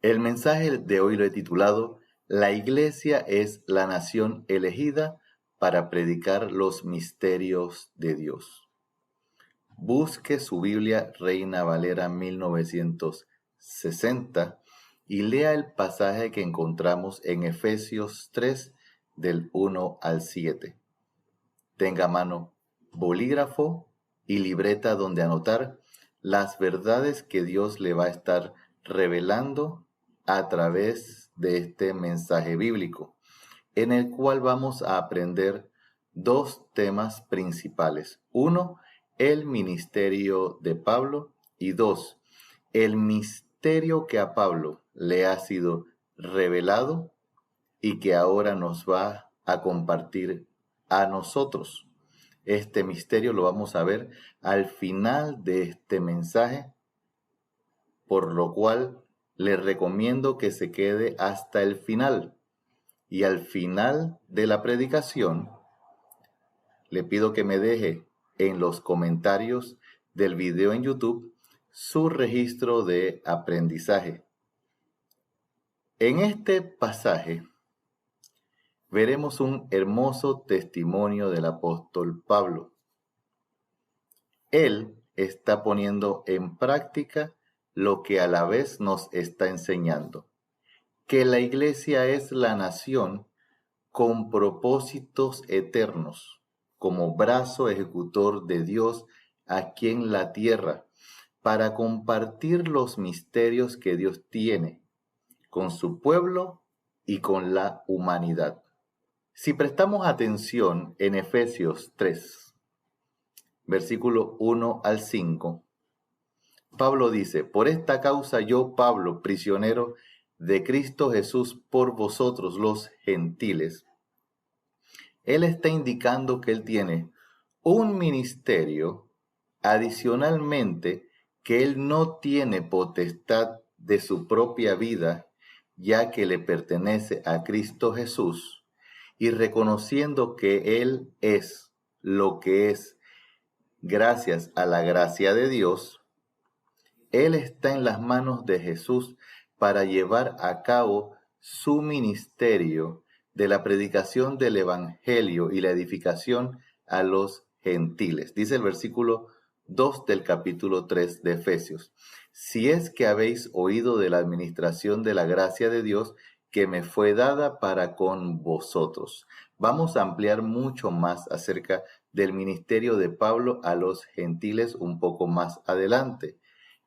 El mensaje de hoy lo he titulado La Iglesia es la nación elegida para predicar los misterios de Dios. Busque su Biblia Reina Valera 1960 y lea el pasaje que encontramos en Efesios 3 del 1 al 7. Tenga a mano bolígrafo y libreta donde anotar las verdades que Dios le va a estar revelando a través de este mensaje bíblico, en el cual vamos a aprender dos temas principales. Uno, el ministerio de Pablo, y dos, el misterio que a Pablo le ha sido revelado y que ahora nos va a compartir a nosotros. Este misterio lo vamos a ver al final de este mensaje, por lo cual le recomiendo que se quede hasta el final. Y al final de la predicación, le pido que me deje en los comentarios del video en YouTube su registro de aprendizaje. En este pasaje veremos un hermoso testimonio del apóstol Pablo. Él está poniendo en práctica lo que a la vez nos está enseñando, que la iglesia es la nación con propósitos eternos, como brazo ejecutor de Dios aquí en la tierra, para compartir los misterios que Dios tiene con su pueblo y con la humanidad. Si prestamos atención en Efesios 3, versículo 1 al 5, Pablo dice: por esta causa yo, Pablo, prisionero de Cristo Jesús por vosotros los gentiles. Él está indicando que él tiene un ministerio adicionalmente, que él no tiene potestad de su propia vida, ya que le pertenece a Cristo Jesús, y reconociendo que él es lo que es gracias a la gracia de Dios, él está en las manos de Jesús para llevar a cabo su ministerio de la predicación del Evangelio y la edificación a los gentiles. Dice el versículo 2 del capítulo 3 de Efesios: si es que habéis oído de la administración de la gracia de Dios que me fue dada para con vosotros. Vamos a ampliar mucho más acerca del ministerio de Pablo a los gentiles un poco más adelante.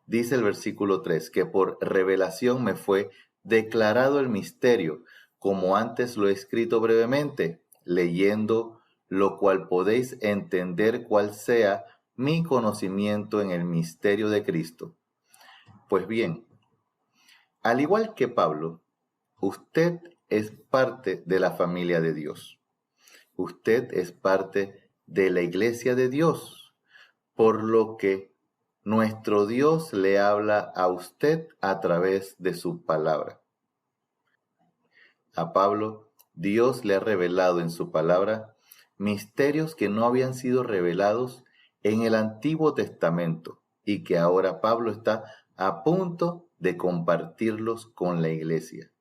Dice el versículo 3, que por revelación me fue declarado el misterio, como antes lo he escrito brevemente, leyendo lo cual podéis entender cuál sea mi conocimiento en el misterio de Cristo. Pues bien, al igual que Pablo, usted es parte de la familia de Dios. Usted es parte de la iglesia de Dios, por lo que nuestro Dios le habla a usted a través de su palabra. A Pablo, Dios le ha revelado en su palabra misterios que no habían sido revelados en el Antiguo Testamento y que ahora Pablo está a punto de compartirlos con la iglesia.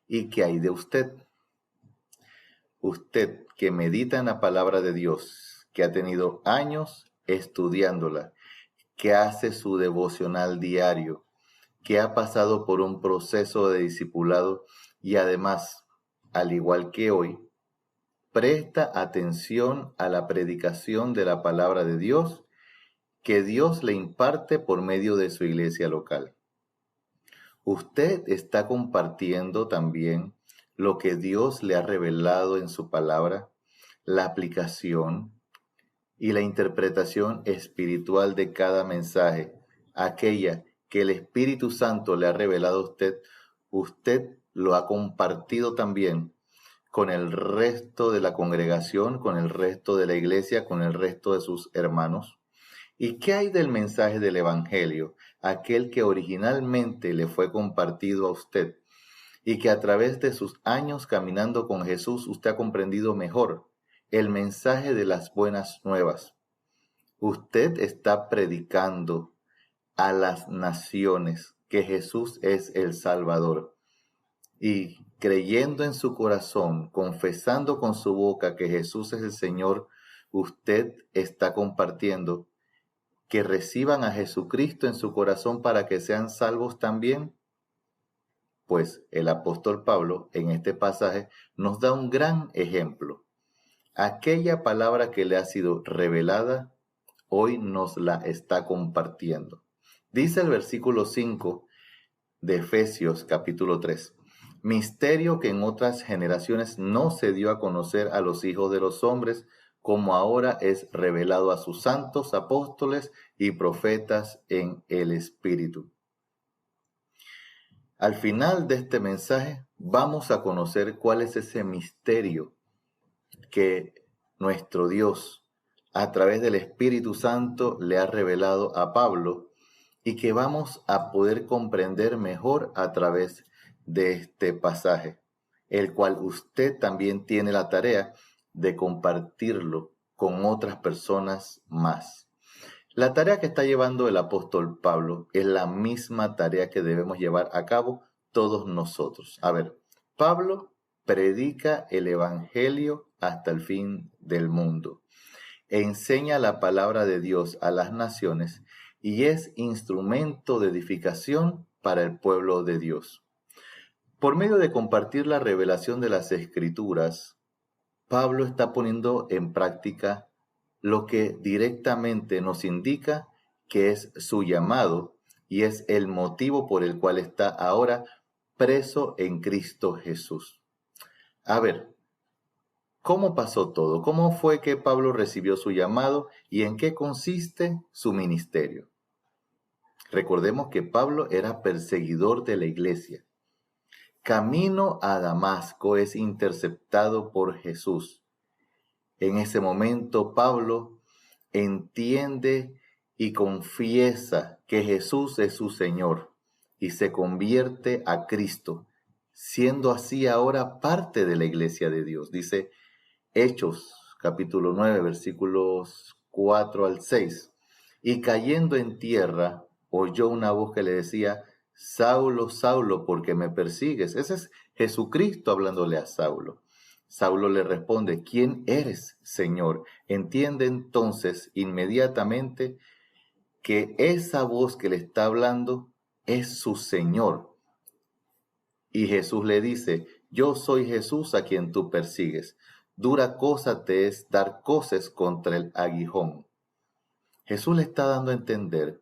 ¿Y qué hay de usted? Usted que medita en la palabra de Dios, que ha tenido años estudiándola, que hace su devocional diario, que ha pasado por un proceso de discipulado y además, al igual que hoy, presta atención a la predicación de la palabra de Dios que Dios le imparte por medio de su iglesia local. Usted está compartiendo también lo que Dios le ha revelado en su palabra, la aplicación y la interpretación espiritual de cada mensaje, aquella que el Espíritu Santo le ha revelado a usted lo ha compartido también con el resto de la congregación, con el resto de la iglesia, con el resto de sus hermanos. ¿Y qué hay del mensaje del Evangelio, aquel que originalmente le fue compartido a usted y que a través de sus años caminando con Jesús usted ha comprendido mejor? El mensaje de las buenas nuevas. Usted está predicando a las naciones que Jesús es el Salvador y creyendo en su corazón, confesando con su boca que Jesús es el Señor, usted está compartiendo que reciban a Jesucristo en su corazón para que sean salvos también. Pues el apóstol Pablo en este pasaje nos da un gran ejemplo. Aquella palabra que le ha sido revelada, hoy nos la está compartiendo. Dice el versículo 5 de Efesios capítulo 3. Misterio que en otras generaciones no se dio a conocer a los hijos de los hombres, como ahora es revelado a sus santos apóstoles y profetas en el Espíritu. Al final de este mensaje vamos a conocer cuál es ese misterio que nuestro Dios, a través del Espíritu Santo, le ha revelado a Pablo y que vamos a poder comprender mejor a través de este pasaje, el cual usted también tiene la tarea de compartirlo con otras personas más. La tarea que está llevando el apóstol Pablo es la misma tarea que debemos llevar a cabo todos nosotros. A ver, Pablo predica el evangelio hasta el fin del mundo, enseña la palabra de Dios a las naciones y es instrumento de edificación para el pueblo de Dios. Por medio de compartir la revelación de las Escrituras, Pablo está poniendo en práctica lo que directamente nos indica que es su llamado y es el motivo por el cual está ahora preso en Cristo Jesús. A ver, ¿cómo pasó todo? ¿Cómo fue que Pablo recibió su llamado y en qué consiste su ministerio? Recordemos que Pablo era perseguidor de la iglesia. Camino a Damasco es interceptado por Jesús. En ese momento Pablo entiende y confiesa que Jesús es su Señor y se convierte a Cristo, siendo así ahora parte de la iglesia de Dios. Dice Hechos capítulo 9 versículos 4 al 6. Y cayendo en tierra, oyó una voz que le decía: Saulo, Saulo, ¿por qué me persigues? Ese es Jesucristo hablándole a Saulo. Saulo le responde: ¿Quién eres, Señor? Entiende entonces inmediatamente que esa voz que le está hablando es su Señor. Y Jesús le dice: Yo soy Jesús a quien tú persigues. Dura cosa te es dar coces contra el aguijón. Jesús le está dando a entender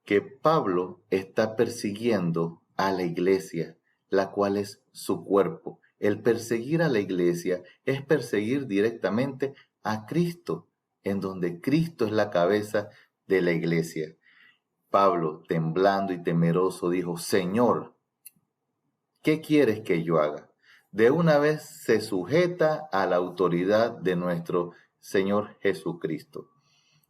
que Pablo está persiguiendo a la iglesia, la cual es su cuerpo. El perseguir a la iglesia es perseguir directamente a Cristo, en donde Cristo es la cabeza de la iglesia. Pablo, temblando y temeroso, dijo: Señor, ¿qué quieres que yo haga? De una vez se sujeta a la autoridad de nuestro Señor Jesucristo.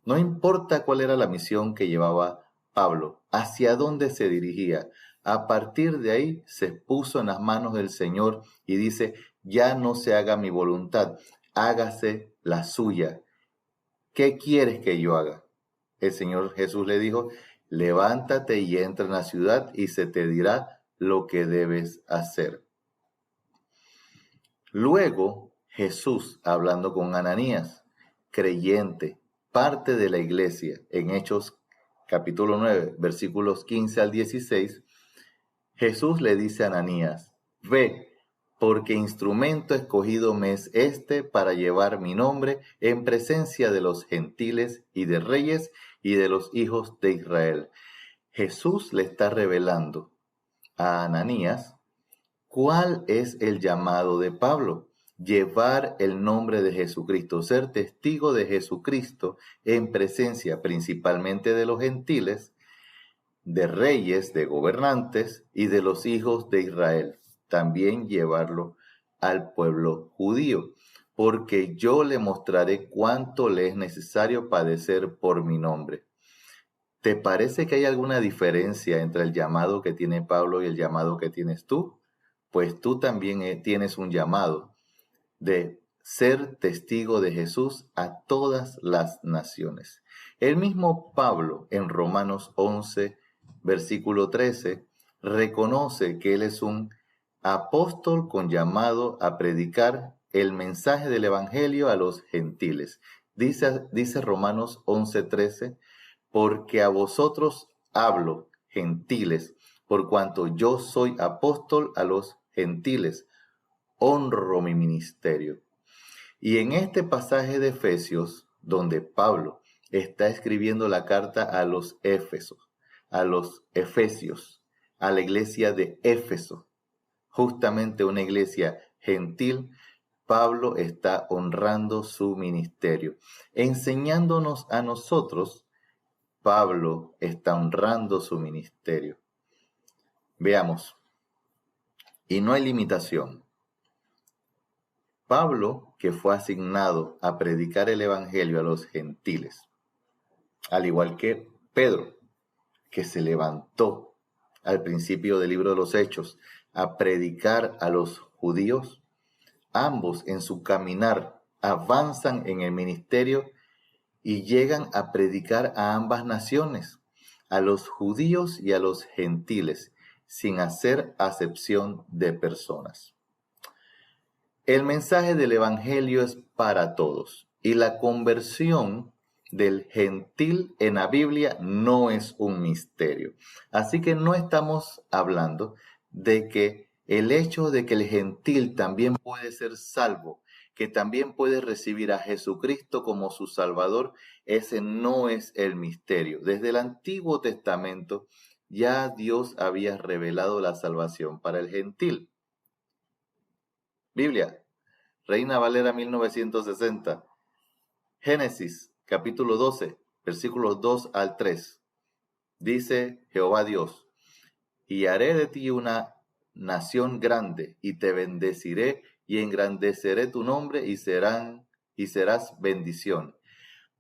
No importa cuál era la misión que llevaba Pablo, hacia dónde se dirigía. A partir de ahí se puso en las manos del Señor y dice: ya no se haga mi voluntad, hágase la suya. ¿Qué quieres que yo haga? El Señor Jesús le dijo: levántate y entra en la ciudad y se te dirá lo que debes hacer. Luego Jesús, hablando con Ananías, creyente, parte de la iglesia, en Hechos capítulo 9, versículos 15 al 16, Jesús le dice a Ananías: ve, porque instrumento escogido me es este para llevar mi nombre en presencia de los gentiles y de reyes y de los hijos de Israel. Jesús le está revelando a Ananías cuál es el llamado de Pablo: llevar el nombre de Jesucristo, ser testigo de Jesucristo en presencia principalmente de los gentiles, de reyes, de gobernantes y de los hijos de Israel. También llevarlo al pueblo judío, porque yo le mostraré cuánto le es necesario padecer por mi nombre. ¿Te parece que hay alguna diferencia entre el llamado que tiene Pablo y el llamado que tienes tú? Pues tú también tienes un llamado de ser testigo de Jesús a todas las naciones. El mismo Pablo en Romanos 11, versículo 13, reconoce que él es un apóstol con llamado a predicar el mensaje del Evangelio a los gentiles. Dice Romanos 11:13, porque a vosotros hablo, gentiles, por cuanto yo soy apóstol a los gentiles, honro mi ministerio. Y en este pasaje de Efesios, donde Pablo está escribiendo la carta a los Efesios, a la iglesia de Éfeso, justamente una iglesia gentil, Pablo está honrando su ministerio. Enseñándonos a nosotros, Pablo está honrando su ministerio. Veamos. Y no hay limitación. Pablo, que fue asignado a predicar el evangelio a los gentiles, al igual que Pedro, que se levantó al principio del libro de los Hechos a predicar a los judíos, ambos en su caminar avanzan en el ministerio y llegan a predicar a ambas naciones, a los judíos y a los gentiles, sin hacer acepción de personas. El mensaje del Evangelio es para todos y la conversión del gentil en la Biblia no es un misterio. Así que no estamos hablando de que el hecho de que el gentil también puede ser salvo, que también puede recibir a Jesucristo como su Salvador, ese no es el misterio. Desde el Antiguo Testamento ya Dios había revelado la salvación para el gentil. Biblia, Reina Valera 1960, Génesis capítulo 12, versículos 2 al 3. Dice Jehová Dios, y haré de ti una nación grande, y te bendeciré, y engrandeceré tu nombre, y serás bendición.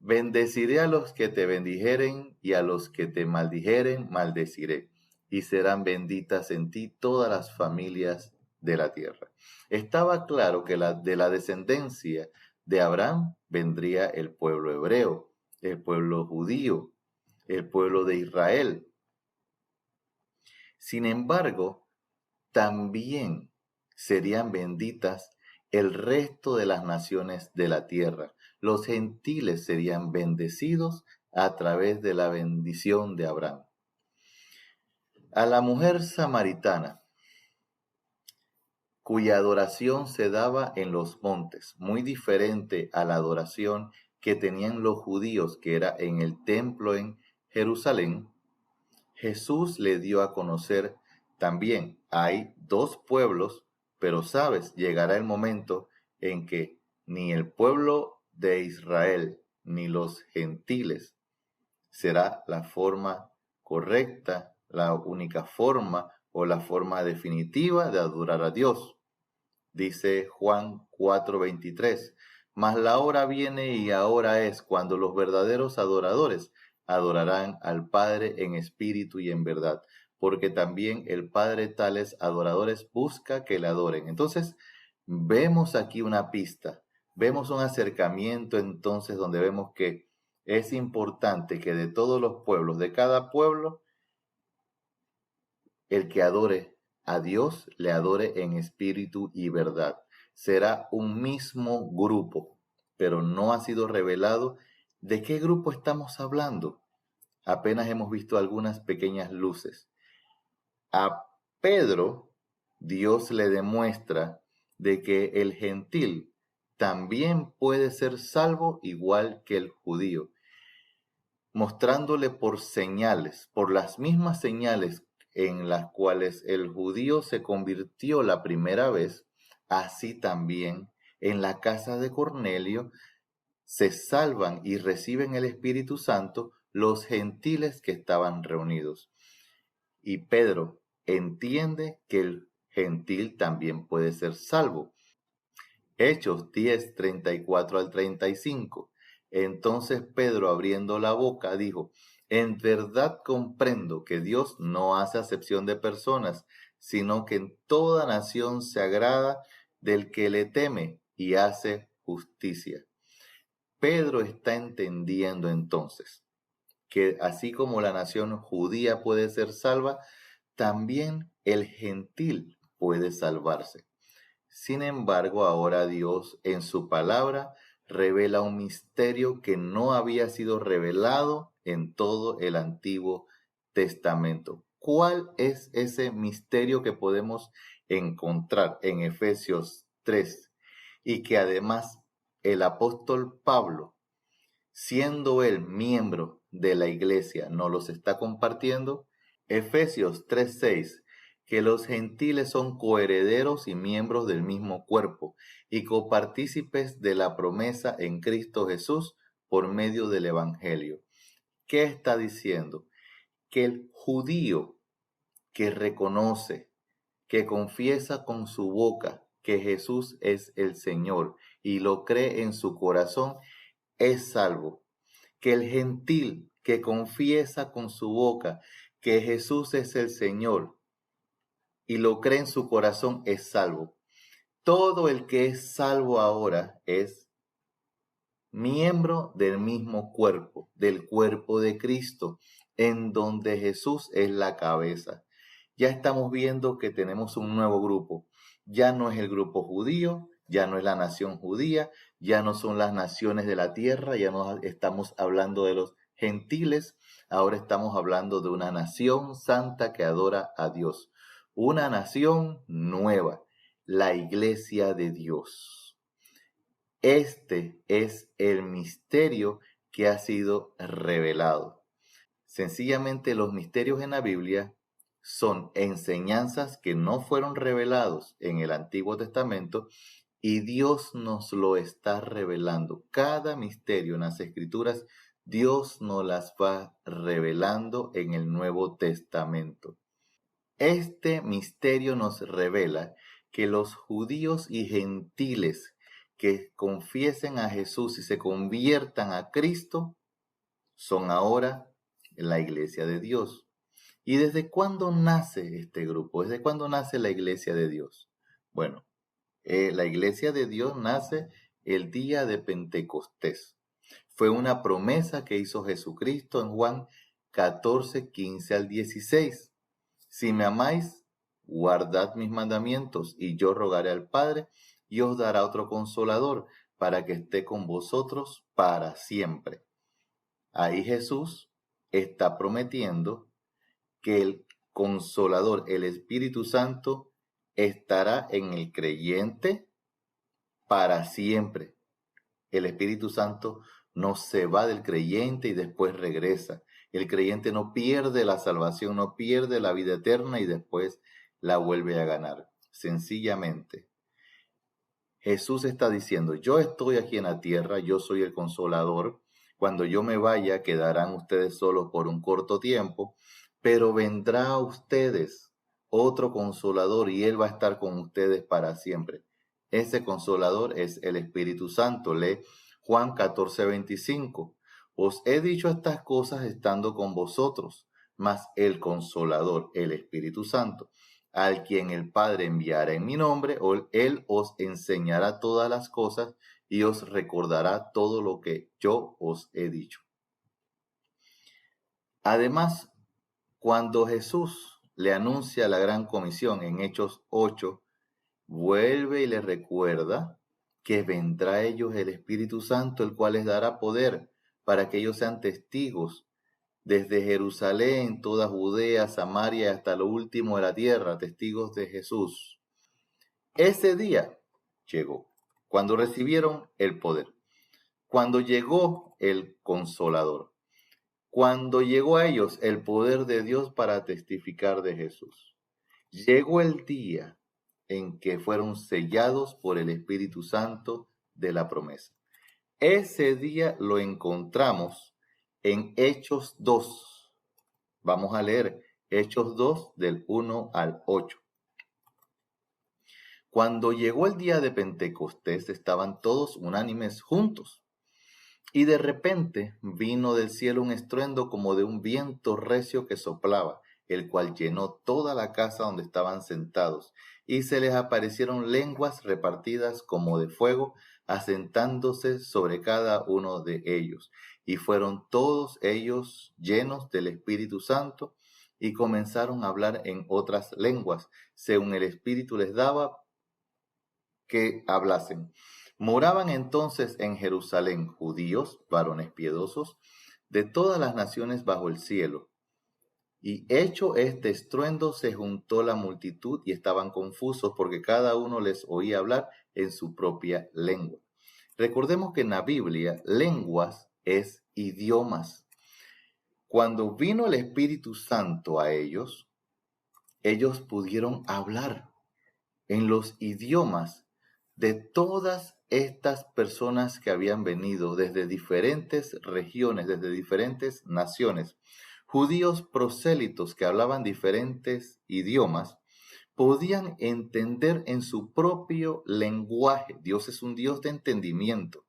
Bendeciré a los que te bendijeren, y a los que te maldijeren, maldeciré, y serán benditas en ti todas las familias de la tierra. Estaba claro que de la descendencia de Abraham vendría el pueblo hebreo, el pueblo judío, el pueblo de Israel. Sin embargo, también serían benditas el resto de las naciones de la tierra. Los gentiles serían bendecidos a través de la bendición de Abraham. A la mujer samaritana, cuya adoración se daba en los montes, muy diferente a la adoración que tenían los judíos, que era en el templo en Jerusalén, Jesús le dio a conocer también, hay dos pueblos, pero sabes, llegará el momento en que ni el pueblo de Israel ni los gentiles será la forma correcta, la única forma o la forma definitiva de adorar a Dios. Dice Juan 4:23, mas la hora viene y ahora es cuando los verdaderos adoradores adorarán al Padre en espíritu y en verdad, porque también el Padre tales adoradores busca que le adoren. Entonces, vemos aquí una pista, vemos un acercamiento entonces donde vemos que es importante que de todos los pueblos, de cada pueblo, el que adore a Dios le adore en espíritu y verdad. Será un mismo grupo, pero no ha sido revelado de qué grupo estamos hablando. Apenas hemos visto algunas pequeñas luces. A Pedro, Dios le demuestra de que el gentil también puede ser salvo igual que el judío, mostrándole por señales, por las mismas señales en las cuales el judío se convirtió la primera vez, así también en la casa de Cornelio se salvan y reciben el Espíritu Santo los gentiles que estaban reunidos. Y Pedro entiende que el gentil también puede ser salvo. Hechos 10, 34 al 35. Entonces Pedro, abriendo la boca, dijo, en verdad comprendo que Dios no hace acepción de personas, sino que en toda nación se agrada del que le teme y hace justicia. Pedro está entendiendo entonces que así como la nación judía puede ser salva, también el gentil puede salvarse. Sin embargo, ahora Dios en su palabra revela un misterio que no había sido revelado en todo el Antiguo Testamento. ¿Cuál es ese misterio que podemos encontrar en Efesios 3? Y que además el apóstol Pablo, siendo él miembro de la iglesia, nos los está compartiendo. Efesios 3:6, que los gentiles son coherederos y miembros del mismo cuerpo y copartícipes de la promesa en Cristo Jesús por medio del Evangelio. ¿Qué está diciendo? Que el judío que reconoce, que confiesa con su boca que Jesús es el Señor y lo cree en su corazón, es salvo. Que el gentil que confiesa con su boca que Jesús es el Señor y lo cree en su corazón es salvo. Todo el que es salvo ahora es miembro del mismo cuerpo, del cuerpo de Cristo, en donde Jesús es la cabeza. Ya estamos viendo que tenemos un nuevo grupo. Ya no es el grupo judío, ya no es la nación judía, ya no son las naciones de la tierra, ya no estamos hablando de los gentiles, ahora estamos hablando de una nación santa que adora a Dios. Una nación nueva, la iglesia de Dios. Este es el misterio que ha sido revelado. Sencillamente los misterios en la Biblia son enseñanzas que no fueron revelados en el Antiguo Testamento y Dios nos lo está revelando. Cada misterio en las Escrituras, Dios nos las va revelando en el Nuevo Testamento. Este misterio nos revela que los judíos y gentiles que confiesen a Jesús y se conviertan a Cristo son ahora la iglesia de Dios. ¿Y desde cuándo nace este grupo? ¿Desde cuándo nace la iglesia de Dios? Bueno, la iglesia de Dios nace el día de Pentecostés. Fue una promesa que hizo Jesucristo en Juan 14, 15 al 16. Si me amáis, guardad mis mandamientos, y yo rogaré al Padre, y os dará otro consolador, para que esté con vosotros para siempre. Ahí Jesús está prometiendo que el consolador, el Espíritu Santo, estará en el creyente para siempre. El Espíritu Santo no se va del creyente y después regresa. El creyente no pierde la salvación, no pierde la vida eterna y después la vuelve a ganar. Sencillamente, Jesús está diciendo, yo estoy aquí en la tierra, yo soy el consolador. Cuando yo me vaya, quedarán ustedes solos por un corto tiempo, pero vendrá a ustedes otro consolador y Él va a estar con ustedes para siempre. Ese consolador es el Espíritu Santo. Lee Juan 14:25. Os he dicho estas cosas estando con vosotros, mas el consolador, el Espíritu Santo, al quien el Padre enviará en mi nombre, Él os enseñará todas las cosas y os recordará todo lo que yo os he dicho. Además, cuando Jesús le anuncia la gran comisión en Hechos 8, vuelve y les recuerda que vendrá a ellos el Espíritu Santo, el cual les dará poder para que ellos sean testigos desde Jerusalén, toda Judea, Samaria, hasta lo último de la tierra, testigos de Jesús. Ese día llegó, cuando recibieron el poder, cuando llegó el Consolador, cuando llegó a ellos el poder de Dios para testificar de Jesús. Llegó el día en que fueron sellados por el Espíritu Santo de la promesa. Ese día lo encontramos en Hechos 2. Vamos a leer Hechos 2 del 1 al 8. Cuando llegó el día de Pentecostés, estaban todos unánimes juntos. Y de repente vino del cielo un estruendo como de un viento recio que soplaba el cual llenó toda la casa donde estaban sentados, y se les aparecieron lenguas repartidas como de fuego, asentándose sobre cada uno de ellos. Y fueron todos ellos llenos del Espíritu Santo, y comenzaron a hablar en otras lenguas, según el Espíritu les daba que hablasen. Moraban entonces en Jerusalén judíos, varones piedosos, de todas las naciones bajo el cielo. Y hecho este estruendo, se juntó la multitud y estaban confusos, porque cada uno les oía hablar en su propia lengua. Recordemos que en la Biblia, lenguas es idiomas. Cuando vino el Espíritu Santo a ellos pudieron hablar en los idiomas de todas estas personas que habían venido desde diferentes regiones, desde diferentes naciones. Judíos prosélitos que hablaban diferentes idiomas podían entender en su propio lenguaje. Dios es un Dios de entendimiento.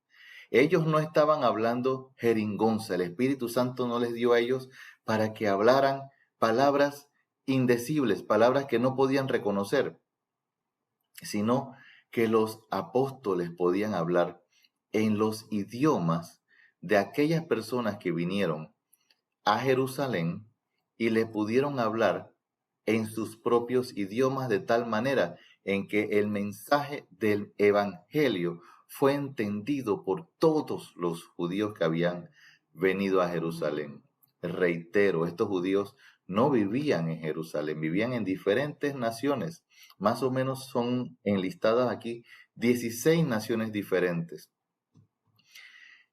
Ellos no estaban hablando jeringonza. El Espíritu Santo no les dio a ellos para que hablaran palabras indecibles, palabras que no podían reconocer, sino que los apóstoles podían hablar en los idiomas de aquellas personas que vinieron a Jerusalén y le pudieron hablar en sus propios idiomas, de tal manera en que el mensaje del evangelio fue entendido por todos los judíos que habían venido a Jerusalén. Reitero, estos judíos no vivían en Jerusalén, vivían en diferentes naciones. Más o menos son enlistadas aquí 16 naciones diferentes.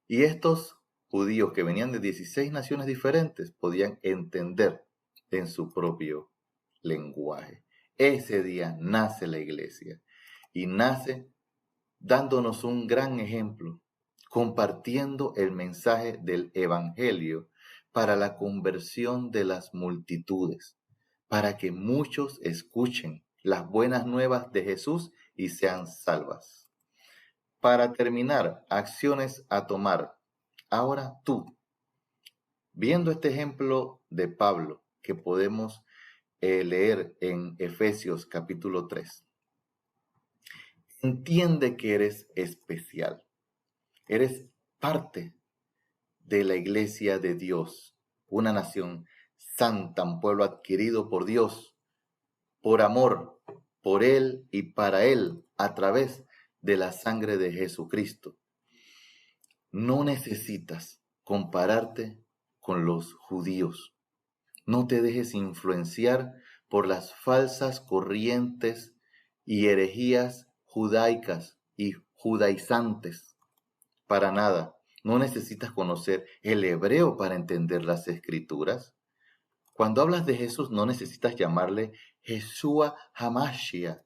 Y estos judíos que venían de 16 naciones diferentes podían entender en su propio lenguaje. Ese día nace la iglesia y nace dándonos un gran ejemplo, compartiendo el mensaje del evangelio para la conversión de las multitudes, para que muchos escuchen las buenas nuevas de Jesús y sean salvas. Para terminar, acciones a tomar. Ahora tú, viendo este ejemplo de Pablo que podemos leer en Efesios capítulo 3, entiende que eres especial. Eres parte de la iglesia de Dios, una nación santa, un pueblo adquirido por Dios, por amor, por Él y para Él, a través de la sangre de Jesucristo. No necesitas compararte con los judíos. No te dejes influenciar por las falsas corrientes y herejías judaicas y judaizantes. Para nada. No necesitas conocer el hebreo para entender las escrituras. Cuando hablas de Jesús, no necesitas llamarle Yeshua Hamashiach.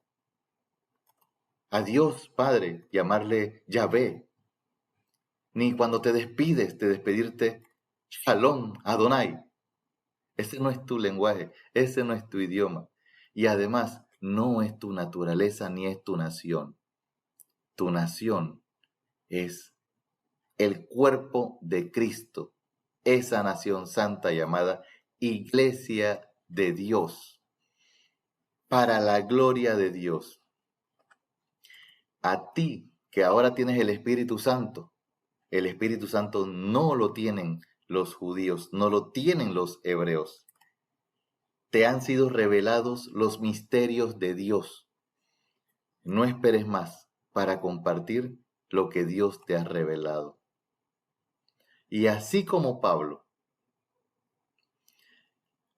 A Dios Padre, llamarle Yahvé. Ni cuando te despides, despedirte Shalom Adonai. Ese no es tu lenguaje, ese no es tu idioma. Y además, no es tu naturaleza ni es tu nación. Tu nación es el cuerpo de Cristo, esa nación santa llamada Iglesia de Dios, para la gloria de Dios. A ti, que ahora tienes el Espíritu Santo no lo tienen los judíos, no lo tienen los hebreos. Te han sido revelados los misterios de Dios. No esperes más para compartir lo que Dios te ha revelado. Y así como Pablo,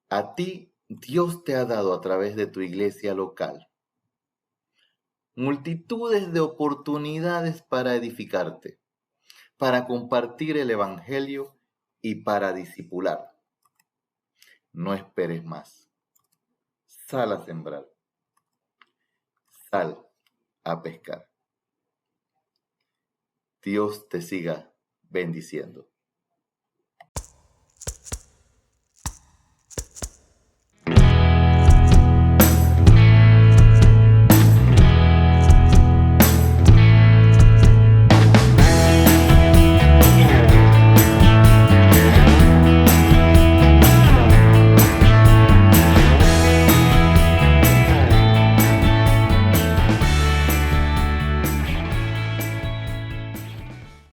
a ti Dios te ha dado a través de tu iglesia local multitudes de oportunidades para edificarte, para compartir el evangelio y para discipular. No esperes más. Sal a sembrar. Sal a pescar. Dios te siga bendiciendo.